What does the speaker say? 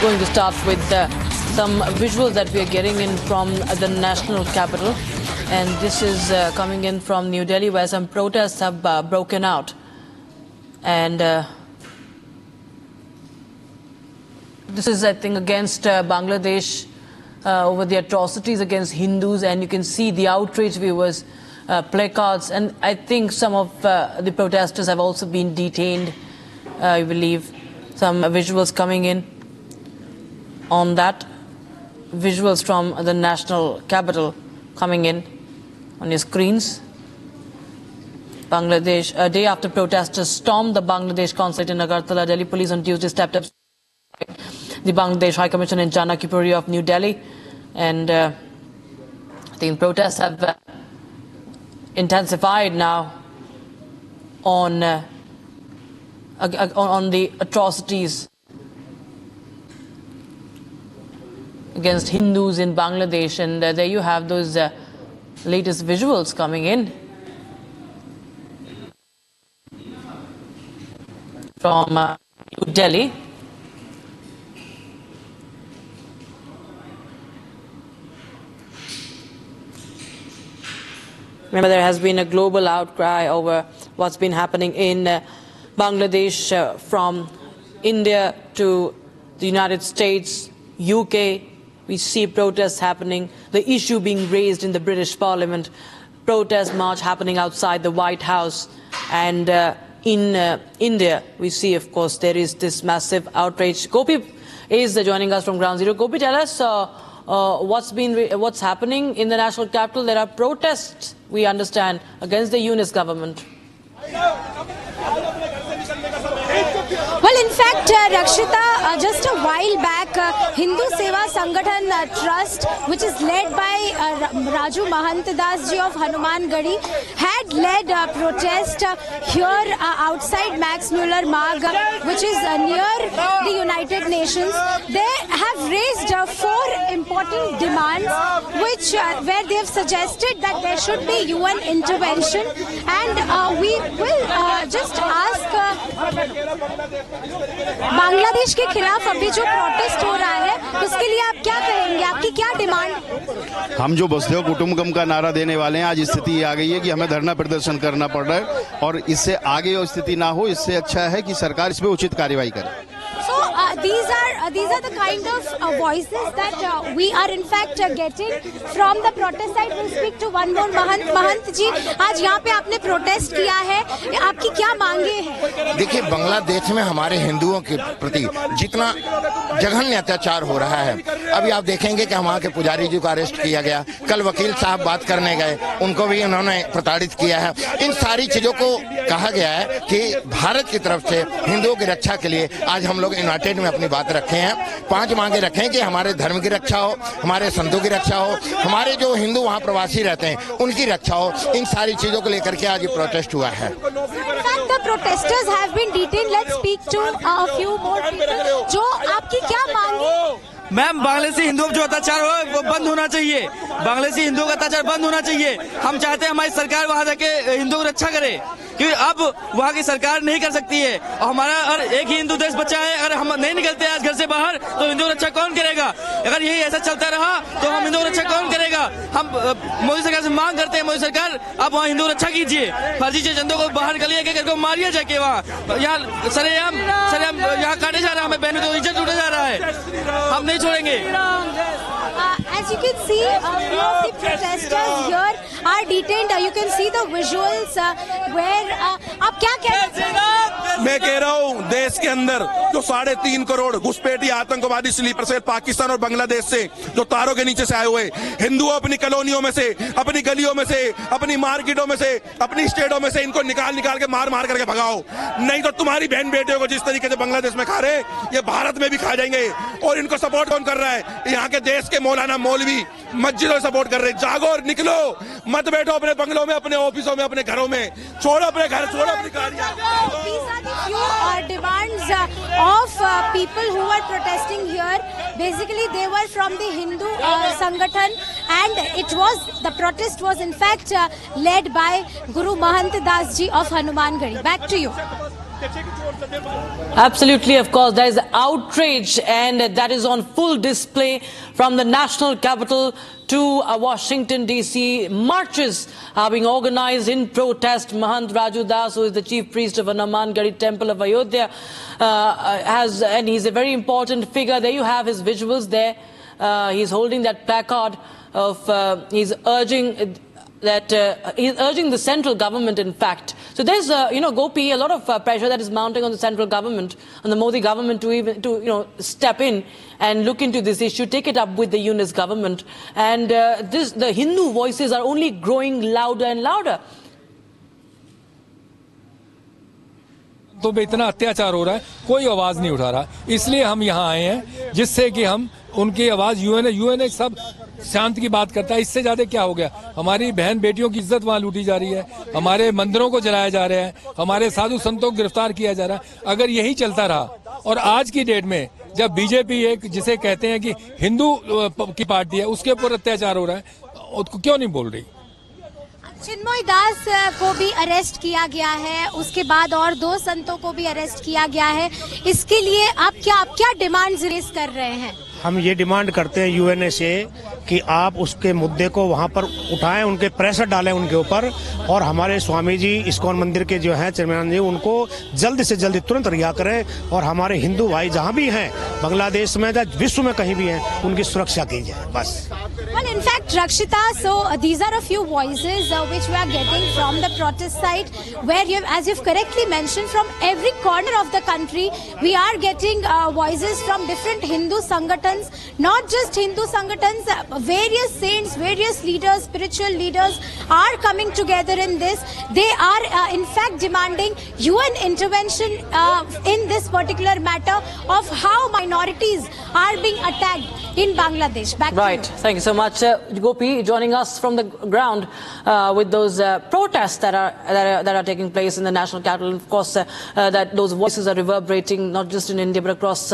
going to start with some visuals that we are getting in from the national capital. And this is coming in from New Delhi, where some protests have broken out. And this is, I think, against Bangladesh over the atrocities against Hindus. And you can see the outrage viewers, placards. And I think some of the protesters have also been detained, I believe. Some visuals coming in on that. Visuals from the national capital coming in on your screens. Bangladesh, a day after protesters stormed the Bangladesh consulate in Agartala, Delhi police on Tuesday stepped up the Bangladesh High Commissioner in Janakpuri of New Delhi. And I think protests have intensified now on the atrocities against Hindus in Bangladesh. And there you have those latest visuals coming in from New Delhi. Remember, there has been a global outcry over what's been happening in Bangladesh, from India to the United States, UK. We see protests happening, the issue being raised in the British Parliament, protest march happening outside the White House. And in India, we see, of course, there is this massive outrage. Gopi is joining us from Ground Zero. Gopi, tell us what's happening in the national capital. There are protests, we understand, against the Yunus government. Well, in fact, Rakshita, just a while back, Hindu Seva Sangathan Trust, which is led by Raju Mahantadas ji of Hanuman Gadi, had led a protest here outside Max Muller Marg, which is near the United Nations. They have raised 4 important demands, where they have suggested that there should be UN intervention. And we will just ask Bangladesh के खिलाफ अभी जो protest हो रहा है, उसके लिए आप क्या कहेंगे? आपकी क्या डिमांड? हम जो वसुधैव कुटुंबकम का नारा देने वाले हैं, आज स्थिति आ गई है कि हमें धरना प्रदर्शन करना पड़ रहा है और इससे आगे और स्थिति ना हो, इससे अच्छा है कि सरकार इस पे उचित कार्रवाई करे। These are the kind of voices that we are in fact getting from the protest side. We'll speak to one more महंत जी, आज यहाँ पे आपने प्रोटेस्ट किया है, आपकी क्या मांगे हैं? देखिए, बांग्लादेश में हमारे हिंदुओं के प्रति जितना जघन्य अत्याचार हो रहा है, अभी आप देखेंगे कि वहाँ के पुजारी जी को अरेस्ट किया गया, कल वकील साहब बात करने गए, उनको भी उन्होंने प्रताड़ित किया है। इन सारी चीजों को कहा गया है कि भारत की तरफ से हिंदुओं की रक्षा के लिए आज हम लोग यूनाइटेड में अपनी बात रखे हैं। 5 मांगे रखें कि हमारे धर्म की रक्षा हो, हमारे संतों की रक्षा हो, हमारे जो हिंदू वहाँ प्रवासी रहते हैं उनकी रक्षा हो। इन सारी चीजों को लेकर के आज ये प्रोटेस्ट हुआ है। The protesters have been detained. Let's speak to a few more people. जो आपकी क्या मांगे? मैम, बांग्लादेशी हिंदुओं पर जो अत्याचार हो वो बंद होना चाहिए। बांग्लादेशी हिंदुओं का अत्याचार बंद होना चाहिए। हम चाहते हैं हमारी सरकार वहां जाके हिंदुओं की रक्षा करे, क्योंकि अब वहाँ की सरकार नहीं कर सकती है। और हमारा अगर एक ही हिंदू देश बचा है, अगर हम नहीं निकलते आज घर से बाहर तो हिंदू रक्षा कौन करेगा? अगर यही ऐसा चलता रहा तो हम हिंदू रक्षा कौन करेगा? हम मोदी सरकार से मांग करते हैं, मोदी सरकार आप वहाँ हिंदू रक्षा कीजिए, फर्जी चंदों को बाहर कर मारिया जाके वहाँ यहाँ सरेआम यहाँ काटे जा रहा है, हमें बहनों को इज्जत लूटा जा रहा है, हम नहीं छोड़ेंगे। As you can see, few of the protesters here are detained. You can see the visuals where आप क्या कह रहे हैं? मैं कह रहा हूँ, देश के अंदर जो 3.5 करोड़ घुसपैठी आतंकवादी स्लीपर सेल पाकिस्तान और बांग्लादेश से जो तारों के नीचे से आए हुए हिंदुओं, अपनी कॉलोनियों में से, अपनी गलियों में से, अपनी मार्केटों में से, अपनी स्टेटों में से इनको निकाल के मार करके भगाओ, नहीं तो तुम्हारी बहन बेटियों को जिस तरीके से बांग्लादेश में खा रहे ये भारत में भी खा जाएंगे। और इनको सपोर्ट कौन कर रहा है? यहाँ के देश के मौलाना मौलवी मस्जिदों सपोर्ट कर रहे। जागो और निकलो, मत बैठो अपने बंगलों में, अपने ऑफिसों में, अपने घरों में, छोड़ो अपने घर, छोड़ो अपनी गाड़ियां। Few demands of people who were protesting here. Basically, they were from the Hindu Sangathan, and the protest was in fact led by Guru Mahant Das ji of Hanuman Gadi. Back to you. Absolutely, of course. There is outrage, and that is on full display from the national capital to Washington, D.C. Marches are being organized in protest. Mahant Raju Das, who is the chief priest of Hanuman Gadi Temple of Ayodhya, and he's a very important figure. There you have his visuals there. He's holding that placard of, he's urging the central government, in fact. So there's, Gopi, a lot of pressure that is mounting on the central government, on the Modi government to step in and look into this issue, take it up with the UNIS government. And the Hindu voices are only growing louder and louder. तो पे इतना अत्याचार हो रहा है, कोई आवाज नहीं उठा रहा, इसलिए हम यहाँ आए हैं, जिससे कि हम उनकी आवाज यूएन सब शांति की बात करता है। इससे ज्यादा क्या हो गया? हमारी बहन बेटियों की इज्जत वहाँ लूटी जा रही है, हमारे मंदिरों को जलाया जा रहा है, हमारे साधु संतों को गिरफ्तार किया जा रहा है। अगर यही चलता रहा और आज की डेट में जब बीजेपी एक जिसे कहते हैं कि हिंदू की पार्टी है, उसके ऊपर अत्याचार हो रहा है, उसको क्यों नहीं बोल रही? चिन्मय दास को भी अरेस्ट किया गया है, उसके बाद और 2 संतों को भी अरेस्ट किया गया है। इसके लिए आप क्या डिमांड्स रेज कर रहे हैं? हम ये डिमांड करते हैं यूएनए से कि आप उसके मुद्दे को वहाँ पर उठाएं, उनके प्रेशर डालें उनके ऊपर, और हमारे स्वामी जी इस्कॉन मंदिर के जो हैं चेयरमैन जी, उनको जल्द से जल्द तुरंत रिहा करें, और हमारे हिंदू भाई जहाँ भी हैं, बांग्लादेश में या विश्व में कहीं भी हैं, उनकी सुरक्षा की जाए बस। Well, in fact, Rakshita, so these are a few voices which we are getting from the protest site, where as you've correctly mentioned, from every corner of the country, we are getting voices from different Hindu sangatans, not just Hindu sangatans, various saints, various leaders, spiritual leaders are coming together in this. They are in fact demanding UN intervention in this particular matter of how minorities are being attacked in Bangladesh. Back right. to you. Thank you so much, Gopi, joining us from the ground with those protests that are taking place in the national capital. Of course, that those voices are reverberating not just in India but across